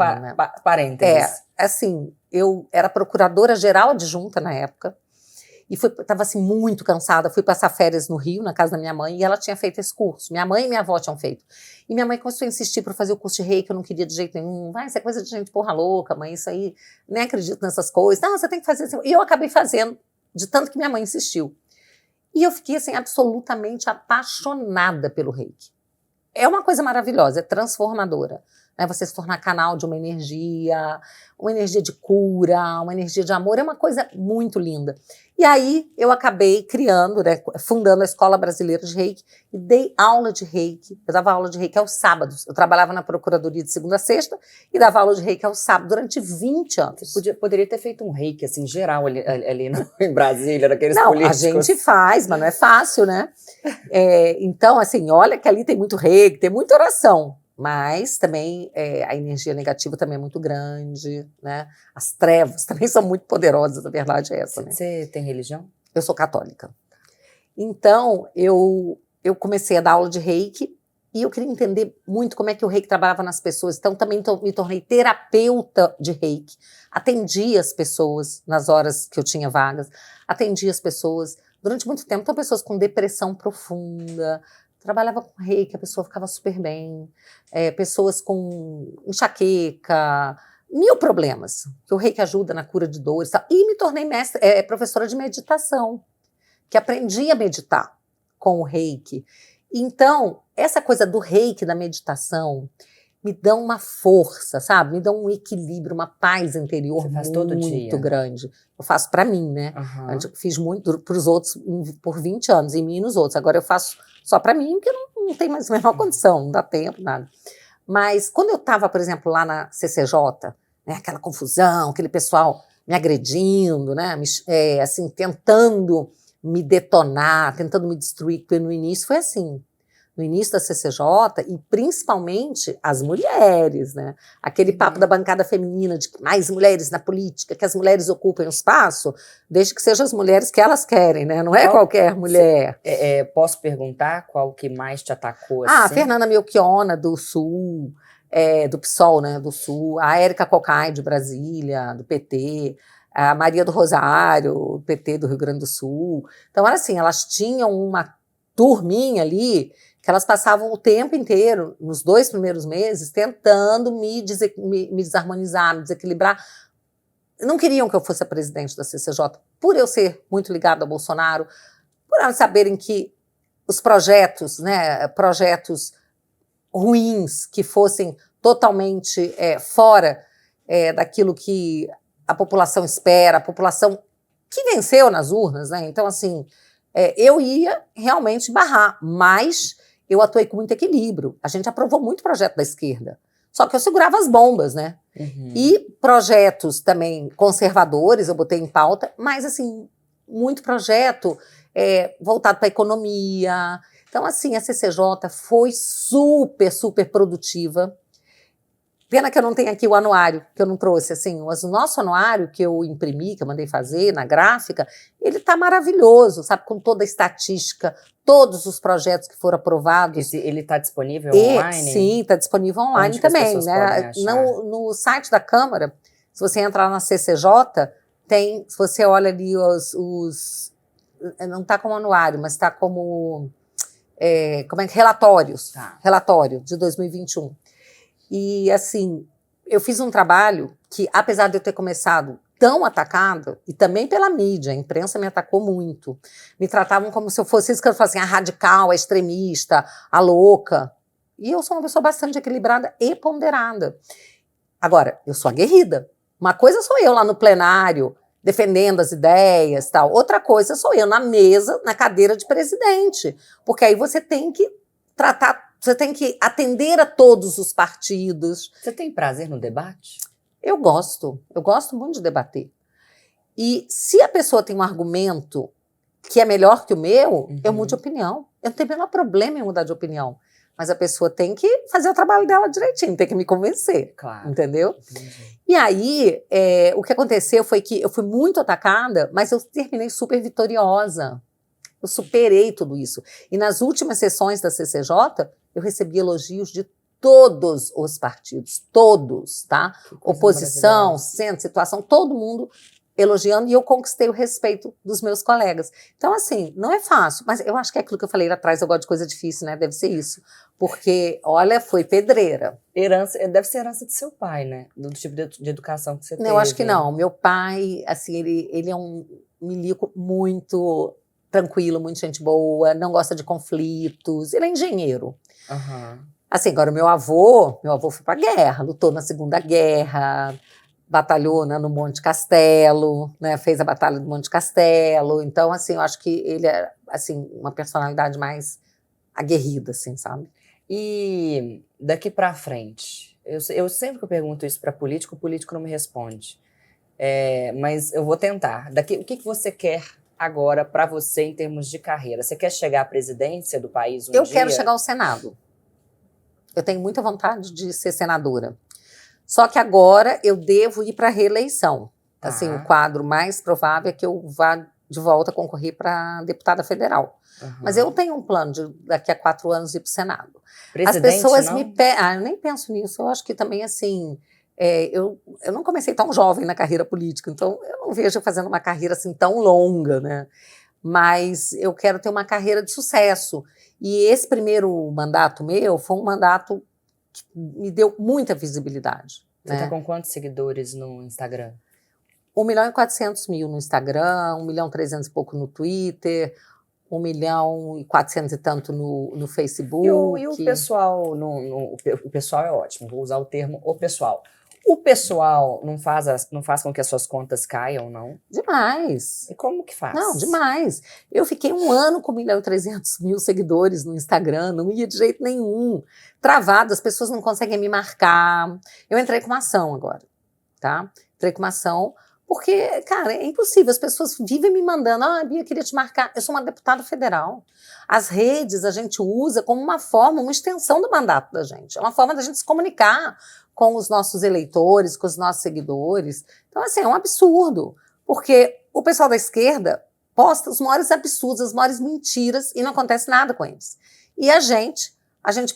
parênteses. Assim, eu era procuradora-geral adjunta na época, e estava assim muito cansada, fui passar férias no Rio, na casa da minha mãe, e ela tinha feito esse curso. Minha mãe e minha avó tinham feito. E minha mãe começou a insistir para fazer o curso de Reiki, eu não queria de jeito nenhum. Vai, isso é coisa de gente porra louca, mãe, isso aí, nem acredito nessas coisas. Não, você tem que fazer assim. E eu acabei fazendo, de tanto que minha mãe insistiu. E eu fiquei assim, absolutamente apaixonada pelo Reiki. É uma coisa maravilhosa, é transformadora. Né? Você se tornar canal de uma energia de cura, uma energia de amor, é uma coisa muito linda. E aí eu acabei criando, né, fundando a Escola Brasileira de Reiki e dei aula de Reiki. Eu dava aula de Reiki aos sábados. Eu trabalhava na Procuradoria de segunda a sexta e dava aula de Reiki aos sábados durante 20 anos. Você poderia ter feito um Reiki, assim, geral ali em Brasília, daqueles não, políticos. A gente faz, mas não é fácil, né? Então, assim, olha que ali tem muito Reiki, tem muita oração. Mas também a energia negativa também é muito grande, né? As trevas também são muito poderosas, a verdade é essa. Né? Você tem religião? Eu sou católica. Então, eu comecei a dar aula de Reiki e eu queria entender muito como é que o Reiki trabalhava nas pessoas. Então, também me tornei terapeuta de Reiki. Atendia as pessoas nas horas que eu tinha vagas. Atendia as pessoas. Durante muito tempo, então, pessoas com depressão profunda. Trabalhava com Reiki, a pessoa ficava super bem. Pessoas com enxaqueca, 1000 problemas. Que o Reiki ajuda na cura de dores. Tal. E me tornei professora de meditação, que aprendi a meditar com o Reiki. Então, essa coisa do Reiki, da meditação, me dão uma força, sabe? Me dão um equilíbrio, uma paz interior muito grande. Eu faço para mim, né? Antes eu fiz muito para os outros por 20 anos, em mim e nos outros. Agora eu faço só para mim, porque não tem mais a menor condição, não dá tempo, nada. Mas quando eu estava, por exemplo, lá na CCJ, né, aquela confusão, aquele pessoal me agredindo, né, assim, tentando me detonar, tentando me destruir, porque no início foi assim. No início da CCJ, e principalmente as mulheres, né? Aquele papo da bancada feminina de mais mulheres na política, que as mulheres ocupem o espaço, desde que sejam as mulheres que elas querem, né? Não é qualquer mulher. Posso perguntar qual que mais te atacou assim? A Fernanda Melchiona, do Sul, do PSOL, né? Do Sul, a Érica Cocai, de Brasília, do PT, a Maria do Rosário, PT do Rio Grande do Sul. Então, era assim, elas tinham uma turminha ali que elas passavam o tempo inteiro, nos 2 primeiros meses, tentando me desarmonizar, me desequilibrar. Não queriam que eu fosse a presidente da CCJ, por eu ser muito ligada ao Bolsonaro, por elas saberem que os projetos, né, projetos ruins, que fossem totalmente fora daquilo que a população espera, a população que venceu nas urnas, né? Então, assim, eu ia realmente barrar, mas eu atuei com muito equilíbrio. A gente aprovou muito projeto da esquerda. Só que eu segurava as bombas, né? E projetos também conservadores, eu botei em pauta, mas, assim, muito projeto voltado para a economia. Então, assim, a CCJ foi super, super produtiva. Pena que eu não tenho aqui o anuário, que eu não trouxe, assim, mas o nosso anuário que eu imprimi, que eu mandei fazer na gráfica, ele tá maravilhoso, sabe, com toda a estatística, todos os projetos que foram aprovados. Ele tá disponível online? Sim, tá disponível online Onde também, né? No site da Câmara, se você entrar na CCJ, tem, se você olha ali não tá como anuário, mas tá como relatórios, relatório de 2021. E, assim, eu fiz um trabalho que, apesar de eu ter começado tão atacada, e também pela mídia, a imprensa me atacou muito, me tratavam como se eu fosse isso que eu falo assim, a radical, a extremista, a louca. E eu sou uma pessoa bastante equilibrada e ponderada. Agora, eu sou aguerrida. Uma coisa sou eu lá no plenário, defendendo as ideias, tal. Outra coisa sou eu na mesa, na cadeira de presidente. Porque aí você tem que tratar. Você tem que atender a todos os partidos. Você tem prazer no debate? Eu gosto muito de debater. E se a pessoa tem um argumento que é melhor que o meu, eu mudo de opinião. Eu não tenho o menor problema em mudar de opinião. Mas a pessoa tem que fazer o trabalho dela direitinho, tem que me convencer. Claro. Entendeu? Entendi. E aí, o que aconteceu foi que eu fui muito atacada, mas eu terminei super vitoriosa. Eu superei tudo isso. E nas últimas sessões da CCJ, eu recebi elogios de todos os partidos, todos, tá? Oposição, centro, situação, todo mundo elogiando, e eu conquistei o respeito dos meus colegas. Então, assim, não é fácil, mas eu acho que é aquilo que eu falei lá atrás, eu gosto de coisa difícil, né? Deve ser isso. Porque, olha, foi pedreira. Deve ser herança de seu pai, né? Do tipo de educação que você teve. Não, eu acho que não. Meu pai, assim, ele é um milico muito tranquilo, muito gente boa, não gosta de conflitos, ele é engenheiro. Assim, agora meu avô foi pra guerra, lutou na Segunda Guerra, batalhou, né, no Monte Castelo, né, fez a Batalha do Monte Castelo, então, assim, eu acho que ele é, assim, uma personalidade mais aguerrida, assim, sabe? E daqui pra frente, eu sempre que eu pergunto isso pra político, o político não me responde, mas eu vou tentar. O que você quer agora para você em termos de carreira? Você quer chegar à presidência do país um dia? Eu quero chegar ao Senado. Eu tenho muita vontade de ser senadora. Só que agora eu devo ir para a reeleição. Assim, o quadro mais provável é que eu vá de volta concorrer para deputada federal. Mas eu tenho um plano de daqui a 4 anos ir para o Senado. Presidente, as pessoas não? me pedem... eu nem penso nisso. Eu acho que também, assim... eu não comecei tão jovem na carreira política, então eu não vejo fazendo uma carreira assim tão longa, né? Mas eu quero ter uma carreira de sucesso. E esse primeiro mandato meu foi um mandato que me deu muita visibilidade. Você está com quantos seguidores no Instagram? 1.400.000 no Instagram, 1.300.000 e pouco no Twitter, 1.400.000 e tanto no Facebook. E o pessoal, o pessoal é ótimo, vou usar o termo o pessoal. O pessoal não faz com que as suas contas caiam, não? Demais. E como que faz? Não, demais. Eu fiquei 1 ano com 1.300.000 seguidores no Instagram, não ia de jeito nenhum. Travado, as pessoas não conseguem me marcar. Eu entrei com uma ação agora, tá? Entrei com uma ação porque, cara, é impossível. As pessoas vivem me mandando, Bia, queria te marcar. Eu sou uma deputada federal. As redes a gente usa como uma forma, uma extensão do mandato da gente. É uma forma da gente se comunicar com os nossos eleitores, com os nossos seguidores. Então, assim, é um absurdo. Porque o pessoal da esquerda posta os maiores absurdos, as maiores mentiras e não acontece nada com eles. E a gente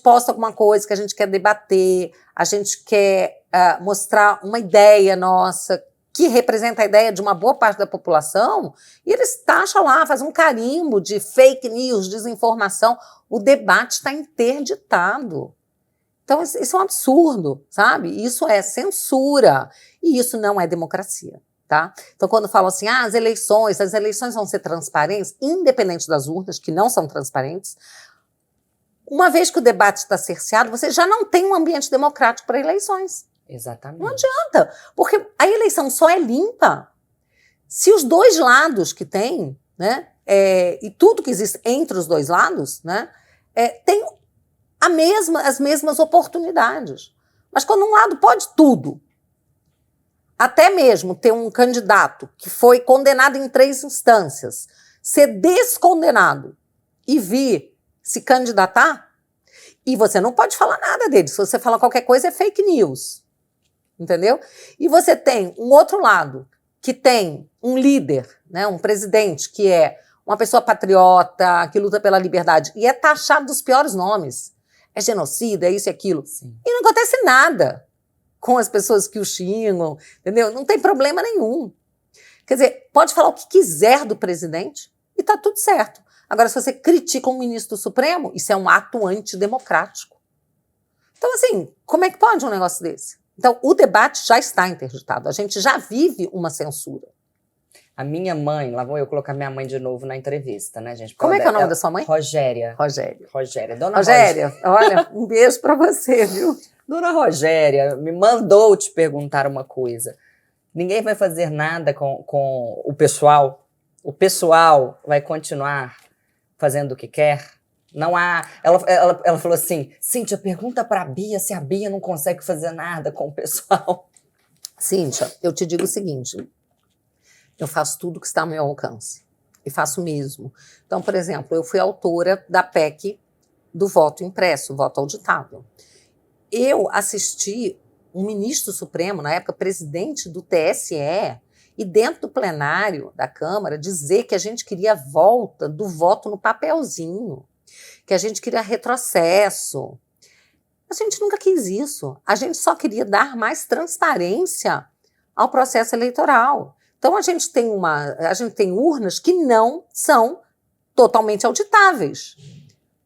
posta alguma coisa que a gente quer debater, a gente quer mostrar uma ideia nossa que representa a ideia de uma boa parte da população, e eles taxam lá, fazem um carimbo de fake news, desinformação. O debate está interditado. Então, isso é um absurdo, sabe? Isso é censura. E isso não é democracia, tá? Então, quando falam assim, as eleições vão ser transparentes, independente das urnas, que não são transparentes, uma vez que o debate está cerceado, você já não tem um ambiente democrático para eleições. Exatamente. Não adianta, porque a eleição só é limpa se os dois lados que tem, né, e tudo que existe entre os dois lados, né, tem as mesmas oportunidades. Mas quando um lado pode tudo, até mesmo ter um candidato que foi condenado em 3 instâncias, ser descondenado e vir se candidatar, e você não pode falar nada dele. Se você falar qualquer coisa, é fake news. entendeu? E você tem um outro lado, que tem um líder, né, um presidente, que é uma pessoa patriota, que luta pela liberdade, e é taxado dos piores nomes. É genocida, é isso e aquilo. Sim. E não acontece nada com as pessoas que o xingam, entendeu? Não tem problema nenhum. Quer dizer, pode falar o que quiser do presidente e tá tudo certo. Agora, se você critica um ministro do Supremo, isso é um ato antidemocrático. Então, assim, como é que pode um negócio desse? Então, o debate já está interditado. A gente já vive uma censura. A minha mãe, lá vou eu colocar minha mãe de novo na entrevista, né, gente? Como é que é o nome da sua mãe? Rogéria. Rogéria. Dona Rogéria, olha, um beijo pra você, viu? Dona Rogéria me mandou te perguntar uma coisa. Ninguém vai fazer nada com o pessoal? O pessoal vai continuar fazendo o que quer? Não há... Ela falou assim, Cíntia, pergunta pra Bia se a Bia não consegue fazer nada com o pessoal. Cíntia, eu te digo o seguinte, eu faço tudo que está ao meu alcance. E faço mesmo. Então, por exemplo, eu fui autora da PEC do voto impresso, voto auditável. Eu assisti um ministro supremo, na época presidente do TSE, e dentro do plenário da Câmara, dizer que a gente queria a volta do voto no papelzinho, que a gente queria retrocesso. A gente nunca quis isso. A gente só queria dar mais transparência ao processo eleitoral. Então, a gente tem urnas que não são totalmente auditáveis.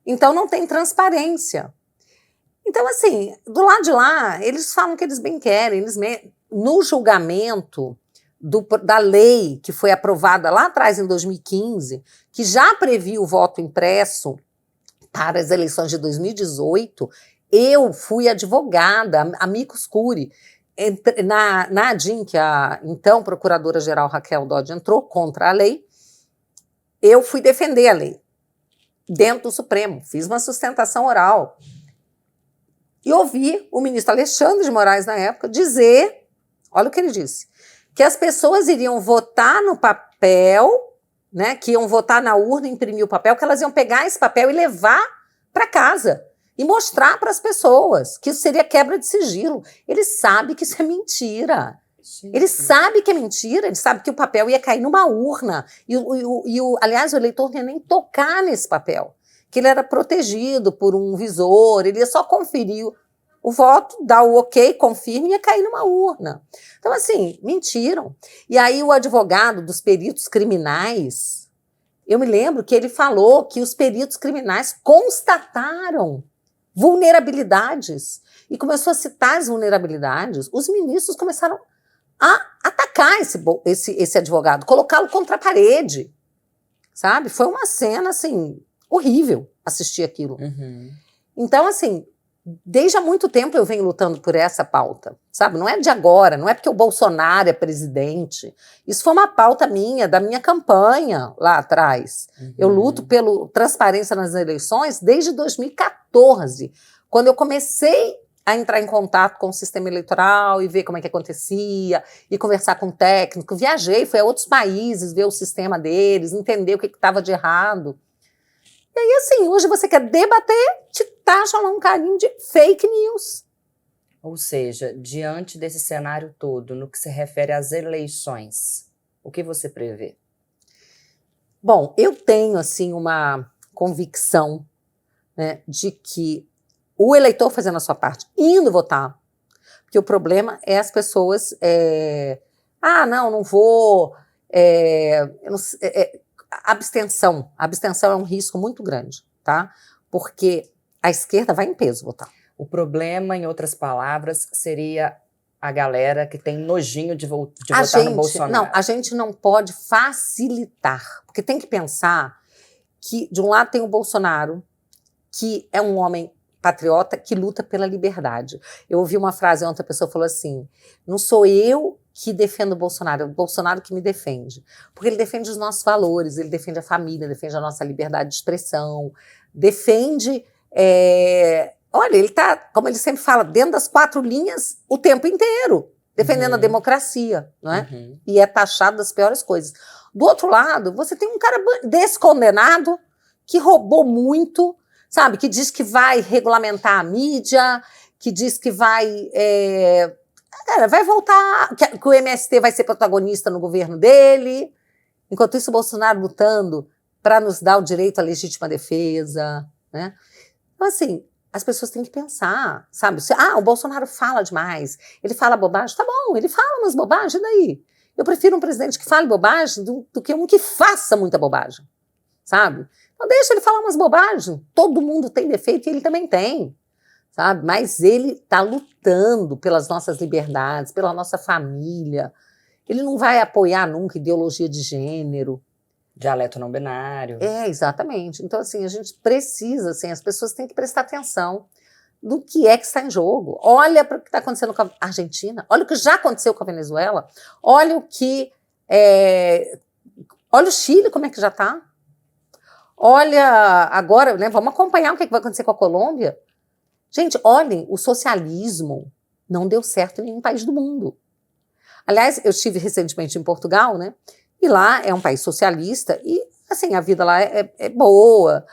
Então, não tem transparência. Então, assim, do lado de lá, eles falam o que eles bem querem. No julgamento da lei que foi aprovada lá atrás, em 2015, que já previa o voto impresso para as eleições de 2018, eu fui advogada, amicus curiae, na ADIM, que a então procuradora-geral Raquel Dodge entrou contra a lei, eu fui defender a lei dentro do Supremo, fiz uma sustentação oral. E ouvi o ministro Alexandre de Moraes, na época, dizer, olha o que ele disse, que as pessoas iriam votar no papel, né, que iam votar na urna, imprimir o papel, que elas iam pegar esse papel e levar para casa e mostrar para as pessoas que isso seria quebra de sigilo. Ele sabe que isso é mentira. Ele sabe que é mentira, ele sabe que o papel ia cair numa urna. Aliás, o eleitor não ia nem tocar nesse papel, que ele era protegido por um visor, ele ia só conferir o voto, dar o ok, confirme, e ia cair numa urna. Então, assim, mentiram. E aí o advogado dos peritos criminais, eu me lembro que ele falou que os peritos criminais constataram vulnerabilidades e começou a citar as vulnerabilidades. Os ministros começaram a atacar esse advogado, colocá-lo contra a parede, sabe? Foi uma cena, assim, horrível assistir aquilo. Uhum. Então, assim, desde há muito tempo eu venho lutando por essa pauta, sabe? Não é de agora, não é porque o Bolsonaro é presidente. Isso foi uma pauta minha, da minha campanha lá atrás. Uhum. Eu luto pela transparência nas eleições desde 2014, quando eu comecei a entrar em contato com o sistema eleitoral e ver como é que acontecia, e conversar com o técnico. Viajei, fui a outros países ver o sistema deles, entender o que estava de errado. E aí, assim, hoje você quer debater, te taxa lá um carinho de fake news. Ou seja, diante desse cenário todo, no que se refere às eleições, o que você prevê? Bom, eu tenho, assim, uma convicção, né, de que o eleitor fazendo a sua parte, indo votar, porque o problema é as pessoas, não vou, abstenção é um risco muito grande, tá? Porque a esquerda vai em peso votar. O problema, em outras palavras, seria a galera que tem nojinho de votar no Bolsonaro. Não, a gente não pode facilitar, porque tem que pensar que, de um lado, tem o Bolsonaro, que é um homem patriota que luta pela liberdade. Eu ouvi uma frase ontem, a pessoa falou assim, não sou eu que defendo o Bolsonaro, é o Bolsonaro que me defende. Porque ele defende os nossos valores, ele defende a família, defende a nossa liberdade de expressão, defende... olha, ele está, como ele sempre fala, dentro das 4 linhas o tempo inteiro, defendendo a democracia, não é? Uhum. E é taxado das piores coisas. Do outro lado, você tem um cara descondenado que roubou muito, sabe? Que diz que vai regulamentar a mídia, que diz que vai... Cara, vai voltar, que o MST vai ser protagonista no governo dele, enquanto isso o Bolsonaro lutando para nos dar o direito à legítima defesa, né? Então, assim, as pessoas têm que pensar, sabe? O Bolsonaro fala demais, ele fala bobagem, tá bom, ele fala umas bobagens, e daí? Eu prefiro um presidente que fale bobagem do que um que faça muita bobagem, sabe? Então deixa ele falar umas bobagens, todo mundo tem defeito e ele também tem, sabe? Mas ele está lutando pelas nossas liberdades, pela nossa família, ele não vai apoiar nunca ideologia de gênero. Dialeto não binário. Exatamente. Então, assim, a gente precisa, assim, as pessoas têm que prestar atenção do que é que está em jogo. Olha para o que está acontecendo com a Argentina, olha o que já aconteceu com a Venezuela, olha o que... olha o Chile, como é que já está. Olha agora, né, vamos acompanhar o que vai acontecer com a Colômbia. Gente, olhem, o socialismo não deu certo em nenhum país do mundo. Aliás, eu estive recentemente em Portugal, né? E lá é um país socialista e, assim, a vida lá é boa,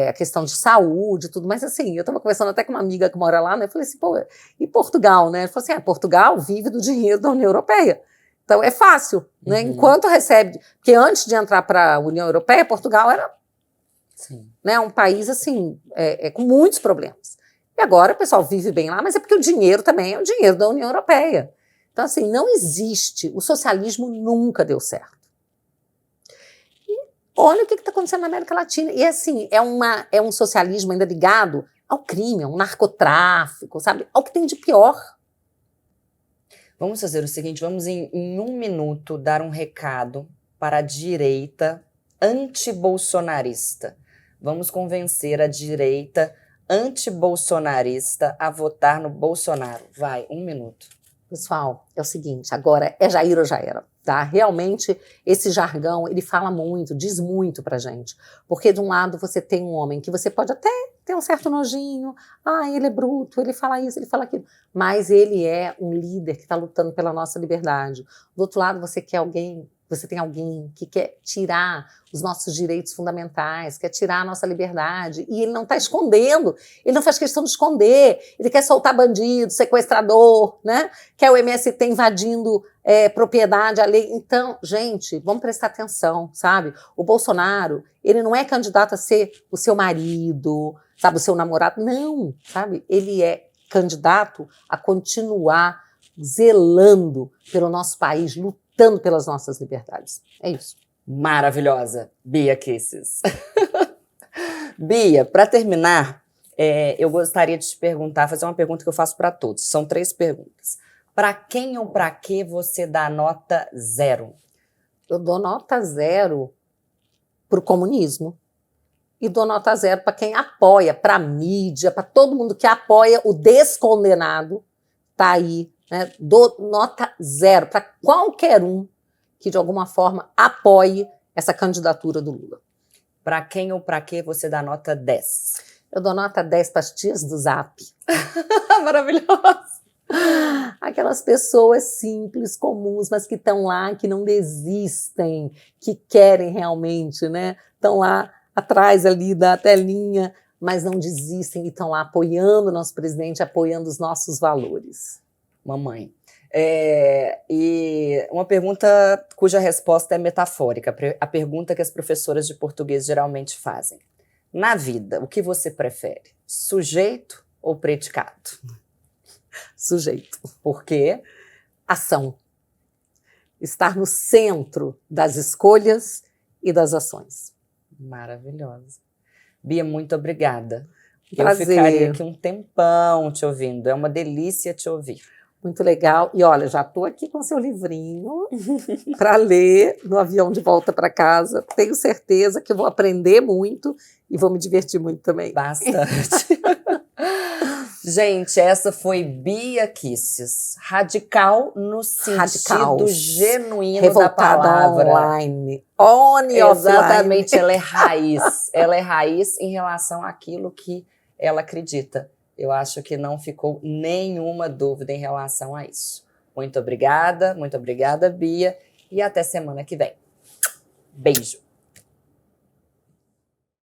a questão de saúde e tudo, mas, assim, eu estava conversando até com uma amiga que mora lá, né? Eu falei assim, pô, e Portugal, né? Ela falou assim, Portugal vive do dinheiro da União Europeia. Então, é fácil, né? Enquanto recebe... Porque antes de entrar para a União Europeia, Portugal era né, um país, assim, com muitos problemas. E agora o pessoal vive bem lá, mas é porque o dinheiro também é o dinheiro da União Europeia. Então, assim, não existe, o socialismo nunca deu certo. E olha o que está acontecendo na América Latina. E, assim, é um socialismo ainda ligado ao crime, ao narcotráfico, sabe? Ao que tem de pior. Vamos fazer o seguinte, vamos em 1 minuto dar um recado para a direita antibolsonarista. Vamos convencer a direita antibolsonarista a votar no Bolsonaro. Vai, 1 minuto. Pessoal, é o seguinte, agora é Jair ou já era, tá? Realmente, esse jargão, ele fala muito, diz muito pra gente. Porque, de um lado, você tem um homem que você pode até ter um certo nojinho, ele é bruto, ele fala isso, ele fala aquilo, mas ele é um líder que está lutando pela nossa liberdade. Do outro lado, você tem alguém que quer tirar os nossos direitos fundamentais, quer tirar a nossa liberdade, e ele não está escondendo, ele não faz questão de esconder, ele quer soltar bandido, sequestrador, né? Quer o MST invadindo propriedade, a lei. Então, gente, vamos prestar atenção, sabe? O Bolsonaro, ele não é candidato a ser o seu marido, sabe, o seu namorado, não, sabe? Ele é candidato a continuar zelando pelo nosso país, lutando pelas nossas liberdades. É isso. Maravilhosa, Bia Kisses. Bia, para terminar, eu gostaria de te perguntar, fazer uma pergunta que eu faço para todos. São 3 perguntas. Para quem ou para que você dá nota 0? Eu dou nota 0 para o comunismo. E dou nota 0 para quem apoia, para a mídia, para todo mundo que apoia o descondenado, tá aí. Né? Dou nota 0 para qualquer um que, de alguma forma, apoie essa candidatura do Lula. Para quem ou para que você dá nota 10? Eu dou nota 10 para as tias do Zap. Maravilhosa! Aquelas pessoas simples, comuns, mas que estão lá, que não desistem, que querem realmente, né? Estão lá atrás ali da telinha, mas não desistem e estão lá apoiando o nosso presidente, apoiando os nossos valores. Mamãe. E uma pergunta cuja resposta é metafórica, a pergunta que as professoras de português geralmente fazem. Na vida, o que você prefere? Sujeito ou predicado? Sujeito. Por quê? Ação. Estar no centro das escolhas e das ações. Maravilhosa. Bia, muito obrigada. Prazer. Eu ficaria aqui um tempão te ouvindo. É uma delícia te ouvir. Muito legal. E olha, já estou aqui com seu livrinho para ler no avião de volta para casa. Tenho certeza que eu vou aprender muito e vou me divertir muito também. Bastante. Gente, essa foi Bia Kisses. Radical no sentido genuíno revoltada da palavra. Online. On e offline. Exatamente, ela é raiz. Ela é raiz em relação àquilo que ela acredita. Eu acho que não ficou nenhuma dúvida em relação a isso. Muito obrigada, Bia. E até semana que vem. Beijo.